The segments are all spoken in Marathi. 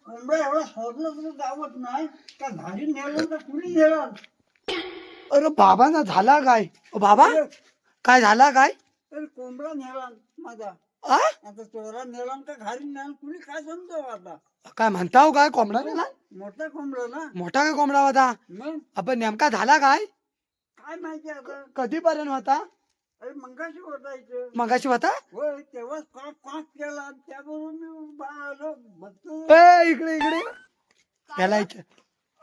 कोंबडा एवढा शोधलं तुला गावत नाही का घरी नेलं का कुणी नेलं? अरे बाबा ना झाला काय बाबा काय झाला काय तर कोंबडा नेला माझा. आ? आता चोरा नेला का घरी नेला कुणी काय समजावं आता? काय म्हणताव काय कोंबडा नेला मोठा कोंबडा ना मोठा काय कोंबडा होता मग आपण नेमका झाला काय काय माहिती आता. कधीपर्यंत होता अरे मंगाशी होता इथं. मगाशी होता होय तेव्हाच क्वाक क्वाक केला त्याबरोबर मी उभा आलो बघतो. ए इकडे इकडे याला इथे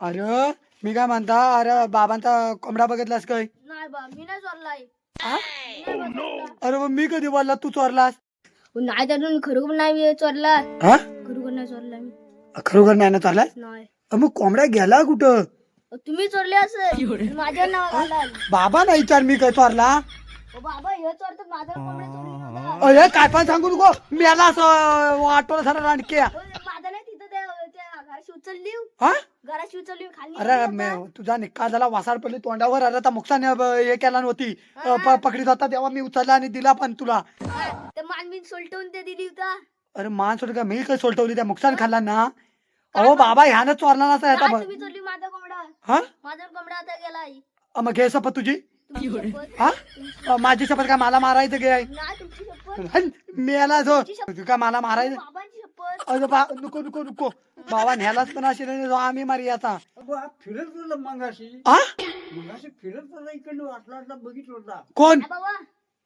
अरे मी काय म्हणता अरे बाबांचा कोंबडा बघितलास काय नाही बा मी नाही चोरलाय. आ? नाही बा चोरला. अरे मग मी कधी बोलला तू चोरलास नाही त्यातून खरोखर नाही चोरला. हा खरोखर नाही चोरला मी. खरोखर नाही ना चोरलास नाही मग कोंबडा गेला कुठं तुम्ही चोरले असेल माझ्या नाव घालाल. बाबा नाही विचार मी काय चोरला बाबा हे चोरतात माझा कोंबडा चोरी नव्हता. अरे काय पण सांगू नको मी याला असं वाटवलं सर रानक्या माझा नाही तिथं त्या घराशी उचलली हा घराशी उचलली खाली अरे तुझा निकाल झाला वासाड पडली तोंडावर अरे आता मुक्सान हे केला नव्हती पकडीत होता तेव्हा मी उचलला आणि दिला पण तुला ते मानवीन सोलटवून ते दिली होता. अरे मान सोड का मी काय सोलटवली त्या मुक्सान खाल्ला ना अहो बाबा ह्यानं चोरला नसता याचा काय तुम्ही चोरली माझा कोंबडा. हा माझा कोंबडा आता गेलाय. मग घे शपथ तुझी तुमची शपथ. हा माझी शपथ काय मला मारायचं घे नाही तुमची शपथ. मी याला जो तू काय मला मारायचं बाबांची शपथ. अरे नको नको नको बाबा न्यालाच पण असेल आणि जो आम्ही मारी आता अगो हा फिरत होता मंगाशी. आ मंगाशी फिरत होता इकडे वाटला बघितलं होता. कोण हा बाबा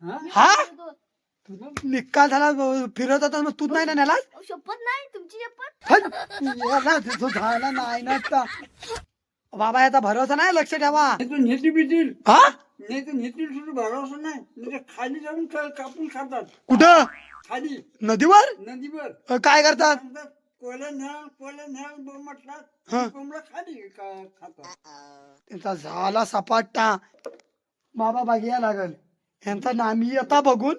हा हा तो- निकाल झाला फिरत होता मग तूच नाही ना न्याला शपथ नाही तुमची शपथ. याला जो झाला नाही ना आता. बाबा याचा भरोसा नाही लक्ष ठेवा नाही तर नेती बितील हा नाही तर नेतील सुद्धा भरोसा नाही. म्हणजे खाली जाऊन कापून खातात कुठं खाली नदीवर नदीवर काय करतात सांगतात कोल्या न्याल म्हटलात हा. कोंबडा खाली खातात. त्यांचा झाला सपाटा बाबा बघायला लागल यांचा नामी आता बघून